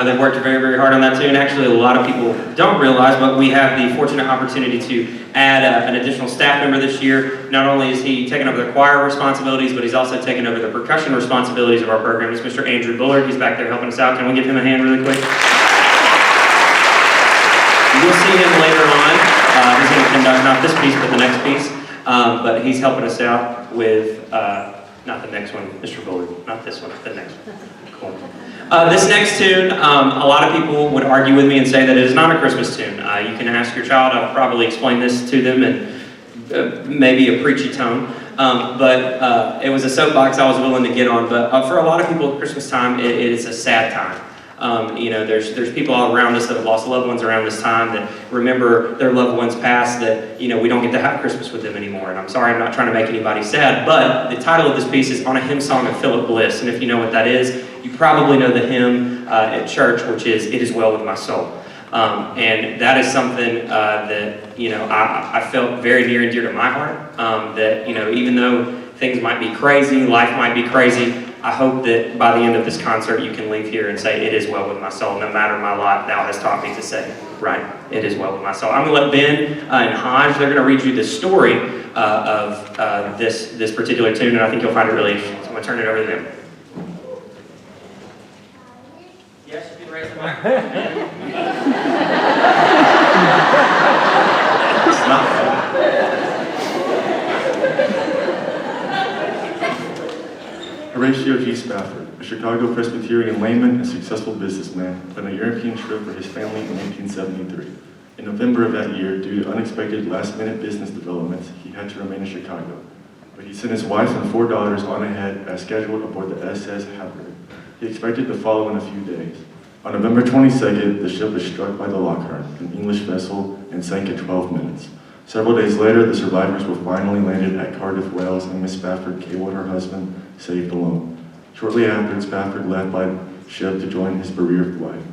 They've worked very, very hard on that tune. Actually, a lot of people don't realize, but we have the fortunate opportunity to add an additional staff member this year. Not only is he taking over the choir responsibilities, but he's also taking over the percussion responsibilities of our program. It's Mr. Andrew Bullard. He's back there helping us out. Can we give him a hand really quick? You'll see him later on. He's going to conduct not this piece, but the next piece. But he's helping us out with, not the next one, Mr. Bullard. Not this one, the next one. Cool. This next tune, a lot of people would argue with me and say that it is not a Christmas tune. You can ask your child. I'll probably explain this to them in maybe a preachy tone. But it was a soapbox I was willing to get on. But for a lot of people at Christmas time, it is a sad time. There's people all around us that have lost loved ones around this time that remember their loved ones passed, that, we don't get to have Christmas with them anymore. And I'm sorry, I'm not trying to make anybody sad, but the title of this piece is On a Hymnsong of Phillip Bliss. And if you know what that is, you probably know the hymn at church, which is, It Is Well With My Soul. And that is something that, I felt very near and dear to my heart. That, even though things might be crazy, life might be crazy, I hope that by the end of this concert you can leave here and say, it is well with my soul. No matter my lot, thou hast taught me to say, right, it is well with my soul. I'm going to let Ben and Hodge, they're going to read you the story of this particular tune, and I think you'll find it really interesting. So I'm going to turn it over to them. Yes, you can raise the mic. It's not fun. Horatio G. Spafford, a Chicago Presbyterian layman and successful businessman, on a European trip for his family in 1873. In November of that year, due to unexpected last-minute business developments, he had to remain in Chicago. But he sent his wife and 4 daughters on ahead as scheduled aboard the SS Haverford. He expected to follow in a few days. On November 22nd, the ship was struck by the Lockhart, an English vessel, and sank in 12 minutes. Several days later, the survivors were finally landed at Cardiff, Wales, and Miss Spafford came with her husband, saved alone. Shortly after, Spafford left by ship to join his bereaved wife.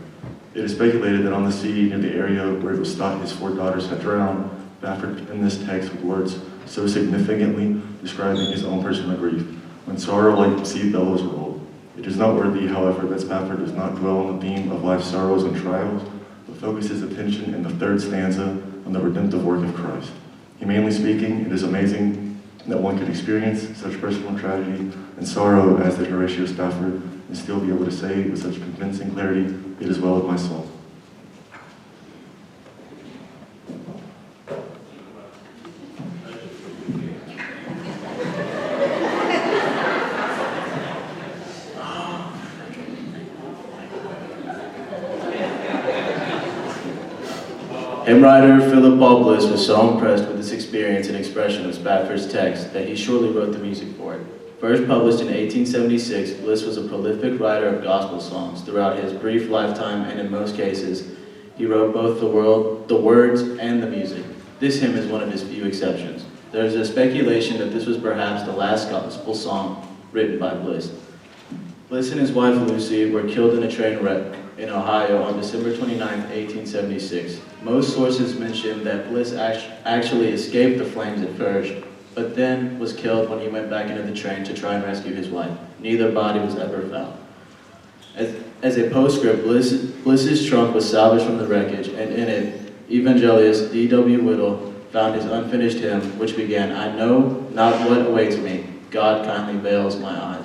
It is speculated that on the sea near the area where it was thought his 4 daughters had drowned, Spafford penned this text with words so significantly describing his own personal grief, when sorrow like sea billows rolled. It is noteworthy, however, that Spafford does not dwell on the theme of life's sorrows and trials, but focuses attention in the 3rd stanza on the redemptive work of Christ. Humanly speaking, it is amazing that one could experience such personal tragedy and sorrow as did Horatio Spafford and still be able to say with such convincing clarity, it is well with my soul. Hymn writer Phillip Bliss was so impressed with this experience and expression of Spafford's text that he shortly wrote the music for it. First published in 1876, Bliss was a prolific writer of gospel songs. Throughout his brief lifetime, and in most cases, he wrote both the words and the music. This hymn is one of his few exceptions. There is a speculation that this was perhaps the last gospel song written by Bliss. Bliss and his wife Lucy were killed in a train wreck in Ohio on December 29, 1876. Most sources mention that Bliss actually escaped the flames at first, but then was killed when he went back into the train to try and rescue his wife. Neither body was ever found. As a postscript, Bliss's trunk was salvaged from the wreckage, and in it, evangelist D.W. Whittle found his unfinished hymn, which began, I know not what awaits me, God kindly veils my eyes.